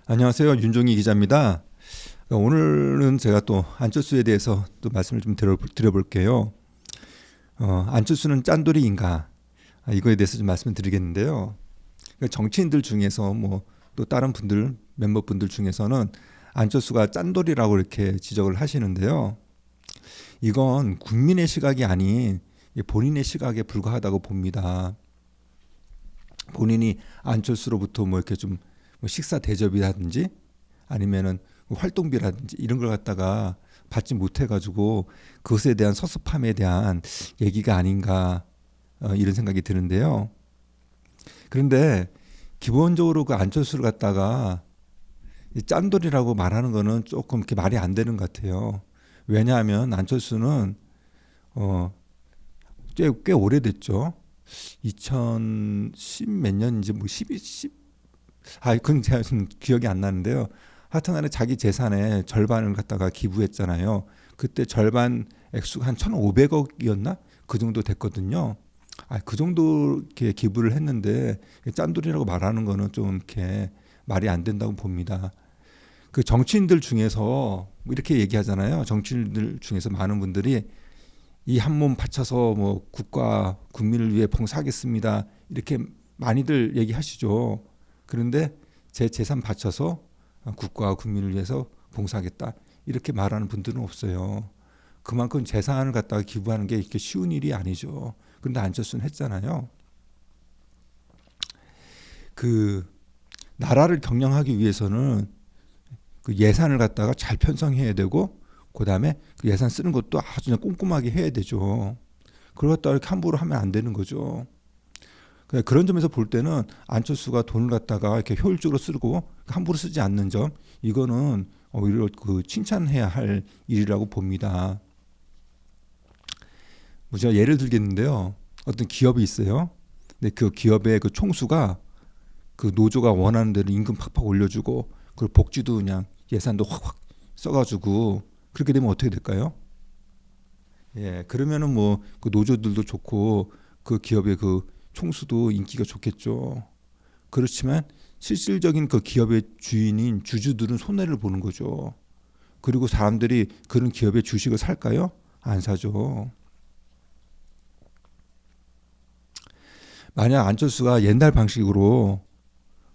안녕하세요. 윤종희 기자입니다. 오늘은 제가 또 안철수에 대해서 또 말씀을 좀 드려볼게요. 안철수는 짠돌이인가? 이거에 대해서 좀 말씀을 드리겠는데요. 그러니까 정치인들 중에서 뭐 또 다른 분들, 멤버분들 중에서는 안철수가 짠돌이라고 이렇게 지적을 하시는데요. 이건 국민의 시각이 아닌 본인의 시각에 불과하다고 봅니다. 본인이 안철수로부터 뭐 이렇게 좀뭐 식사 대접이라든지 아니면은 활동비라든지 이런 걸 갖다가 받지 못해가지고 그것에 대한 섭섭함에 대한 얘기가 아닌가 이런 생각이 드는데요. 그런데 기본적으로 그 안철수를 갖다가 이 짠돌이라고 말하는 거는 조금 이렇게 말이 안 되는 것 같아요. 왜냐하면 안철수는 어, 꽤 오래됐죠. 2010 몇 년인지 뭐 12, 10, 그건 제가 좀 기억이 안 나는데요. 하여튼간에 자기 재산의 절반을 갖다가 기부했잖아요. 그때 절반 액수가 한 1,500억이었나? 그 정도 됐거든요. 그 정도 이렇게 기부를 했는데 짠돌이라고 말하는 거는 좀 이렇게 말이 안 된다고 봅니다. 그 정치인들 중에서 뭐 이렇게 얘기하잖아요. 정치인들 중에서 많은 분들이 이 한 몸 바쳐서 뭐 국가 국민을 위해 봉사하겠습니다. 이렇게 많이들 얘기하시죠. 그런데 제 재산 바쳐서 국가와 국민을 위해서 봉사하겠다 이렇게 말하는 분들은 없어요. 그만큼 재산을 갖다가 기부하는 게 이렇게 쉬운 일이 아니죠. 그런데 안철수는 했잖아요. 그 나라를 경영하기 위해서는 그 예산을 갖다가 잘 편성해야 되고 그다음에 그 예산 쓰는 것도 아주 그냥 꼼꼼하게 해야 되죠. 그걸 갖다가 이렇게 함부로 하면 안 되는 거죠. 그런 점에서 볼 때는 안철수가 돈을 갖다가 이렇게 효율적으로 쓰고 함부로 쓰지 않는 점 이거는 오히려 그 칭찬해야 할 일이라고 봅니다. 뭐 제가 예를 들겠는데요. 어떤 기업이 있어요. 근데 그 기업의 그 총수가 그 노조가 원하는 대로 임금 팍팍 올려주고 그리고 복지도 그냥 예산도 확확 써가지고 그렇게 되면 어떻게 될까요? 예, 그러면은 뭐 그 노조들도 좋고 그 기업의 그 총수도 인기가 좋겠죠. 그렇지만 실질적인 그 기업의 주인인 주주들은 손해를 보는 거죠. 그리고 사람들이 그런 기업의 주식을 살까요? 안 사죠. 만약 안철수가 옛날 방식으로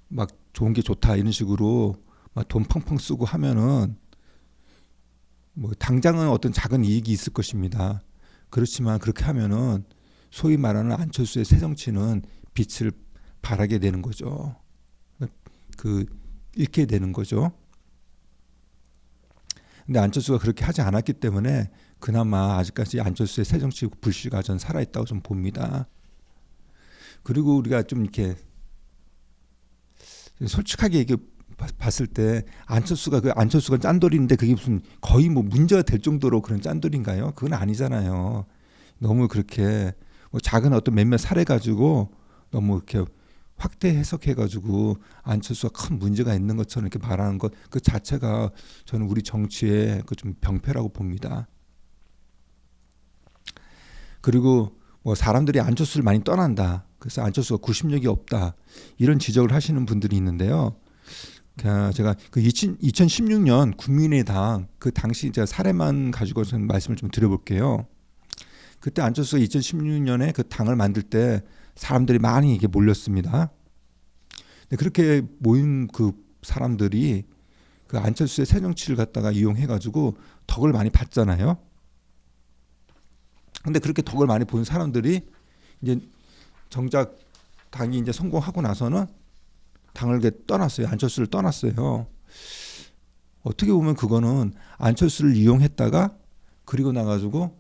막 좋은 게 좋다 이런 식으로 막 돈 펑펑 쓰고 하면은 뭐 당장은 어떤 작은 이익이 있을 것입니다. 그렇지만 그렇게 하면은 소위 말하는 안철수의 새정치는 빛을 발하게 되는 거죠. 그 잃게 되는 거죠. 근데 안철수가 그렇게 하지 않았기 때문에 그나마 아직까지 안철수의 새정치 불씨가 전 살아있다고 좀 봅니다. 그리고 우리가 좀 이렇게 솔직하게 얘기 봤을 때 안철수가 짠돌인데 그게 무슨 거의 뭐 문제가 될 정도로 그런 짠돌인가요? 그건 아니잖아요. 너무 그렇게 뭐 작은 어떤 몇몇 사례 가지고 너무 이렇게 확대 해석해 가지고 안철수가 큰 문제가 있는 것처럼 이렇게 말하는 것 그 자체가 저는 우리 정치의 그 좀 병폐라고 봅니다. 그리고 뭐 사람들이 안철수를 많이 떠난다. 그래서 안철수가 구심력이 없다. 이런 지적을 하시는 분들이 있는데요. 제가 그 2016년 국민의당 그 당시 제가 사례만 가지고 좀 말씀을 좀 드려볼게요. 그때 안철수가 2016년에 그 당을 만들 때 사람들이 많이 이게 몰렸습니다. 근데 그렇게 모인 그 사람들이 그 안철수의 새정치를 갖다가 이용해가지고 덕을 많이 봤잖아요. 근데 그렇게 덕을 많이 본 사람들이 이제 정작 당이 이제 성공하고 나서는 당을 떠났어요. 안철수를 떠났어요. 어떻게 보면 그거는 안철수를 이용했다가 그리고 나가지고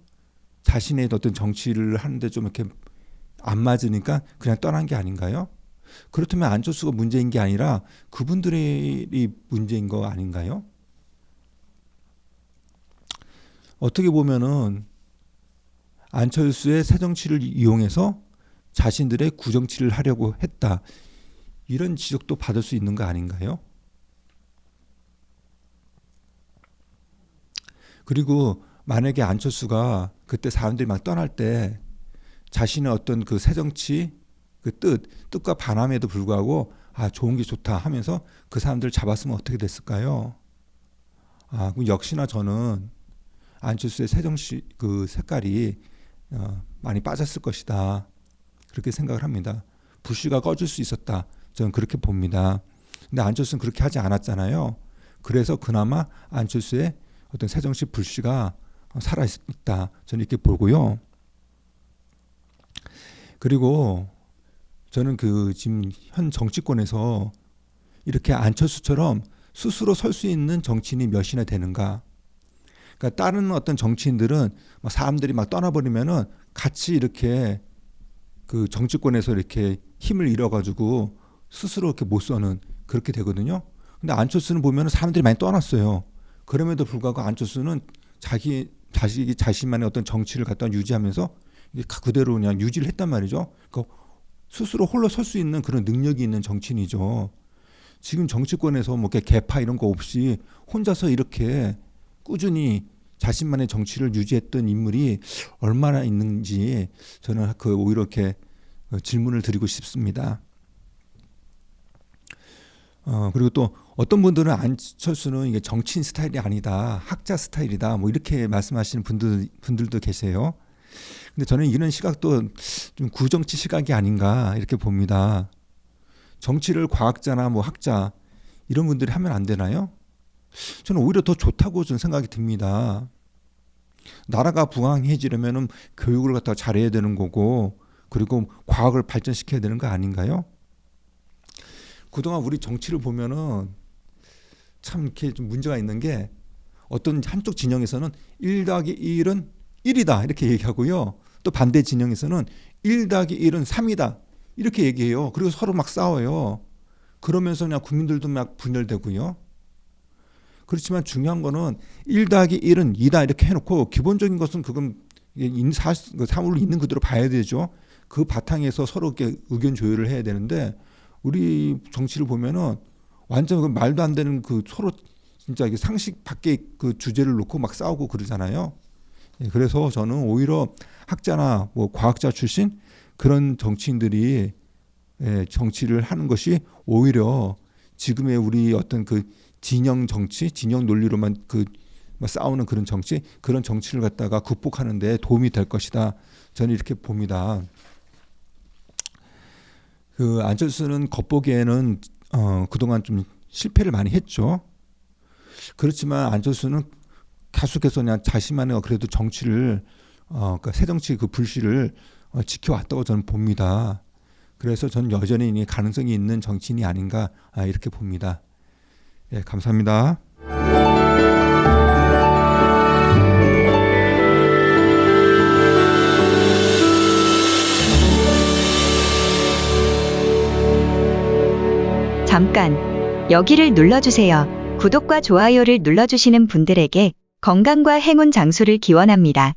자신의 어떤 정치를 하는데 좀 이렇게 안 맞으니까 그냥 떠난 게 아닌가요? 그렇다면 안철수가 문제인 게 아니라 그분들이 문제인 거 아닌가요? 어떻게 보면은 안철수의 새정치를 이용해서 자신들의 구정치를 하려고 했다. 이런 지적도 받을 수 있는 거 아닌가요? 그리고 만약에 안철수가 그때 사람들이 막 떠날 때 자신의 어떤 그 새정치 그 뜻과 반함에도 불구하고 좋은 게 좋다 하면서 그 사람들을 잡았으면 어떻게 됐을까요? 그럼 역시나 저는 안철수의 새정치 그 색깔이 많이 빠졌을 것이다. 그렇게 생각을 합니다. 불씨가 꺼질 수 있었다. 저는 그렇게 봅니다. 근데 안철수는 그렇게 하지 않았잖아요. 그래서 그나마 안철수의 어떤 새정치 불씨가 살아있다. 저는 이렇게 보고요. 그리고 저는 지금 현 정치권에서 이렇게 안철수처럼 스스로 설 수 있는 정치인이 몇이나 되는가. 그러니까 다른 어떤 정치인들은 사람들이 막 떠나버리면은 같이 이렇게 그 정치권에서 이렇게 힘을 잃어가지고 스스로 이렇게 못 서는 그렇게 되거든요. 근데 안철수는 보면은 사람들이 많이 떠났어요. 그럼에도 불구하고 안철수는 자신만의 어떤 정치를 갖다 유지하면서 그대로 그냥 유지를 했단 말이죠. 그러니까 스스로 홀로 설 수 있는 그런 능력이 있는 정치인이죠. 지금 정치권에서 뭐 개파 이런 거 없이 혼자서 이렇게 꾸준히 자신만의 정치를 유지했던 인물이 얼마나 있는지 저는 오히려 이렇게 질문을 드리고 싶습니다. 그리고 또 어떤 분들은 안철수는 이게 정치인 스타일이 아니다, 학자 스타일이다, 뭐 이렇게 말씀하시는 분들도 계세요. 근데 저는 이런 시각도 좀 구정치 시각이 아닌가 이렇게 봅니다. 정치를 과학자나 뭐 학자 이런 분들이 하면 안 되나요? 저는 오히려 더 좋다고 저는 생각이 듭니다. 나라가 부강해지려면은 교육을 갖다가 잘해야 되는 거고, 그리고 과학을 발전시켜야 되는 거 아닌가요? 그동안 우리 정치를 보면은 참 이렇게 좀 문제가 있는 게, 어떤 한쪽 진영에서는 1 더하기 1은 1이다 이렇게 얘기하고요. 또 반대 진영에서는 1 더하기 1은 3이다 이렇게 얘기해요. 그리고 서로 막 싸워요. 그러면서 그냥 국민들도 막 분열되고요. 그렇지만 중요한 거는 1 더하기 1은 2다 이렇게 해놓고, 기본적인 것은 그건 사물로 있는 그대로 봐야 되죠. 그 바탕에서 서로 이렇게 의견 조율을 해야 되는데, 우리 정치를 보면은 완전 말도 안 되는 서로 진짜 이게 상식 밖의 그 주제를 놓고 막 싸우고 그러잖아요. 그래서 저는 오히려 학자나 뭐 과학자 출신 그런 정치인들이 정치를 하는 것이 오히려 지금의 우리 어떤 진영 정치, 진영 논리로만 싸우는 그런 정치를 갖다가 극복하는 데 도움이 될 것이다. 저는 이렇게 봅니다. 안철수는 겉보기에는 그동안 좀 실패를 많이 했죠. 그렇지만 안철수는 계속해서 그냥 자신만의 그래도 정치를 그러니까 새정치 불씨를 지켜왔다고 저는 봅니다. 그래서 저는 여전히 가능성이 있는 정치인이 아닌가 이렇게 봅니다. 예, 감사합니다. 잠깐 여기를 눌러주세요. 구독과 좋아요를 눌러주시는 분들에게 건강과 행운 장수를 기원합니다.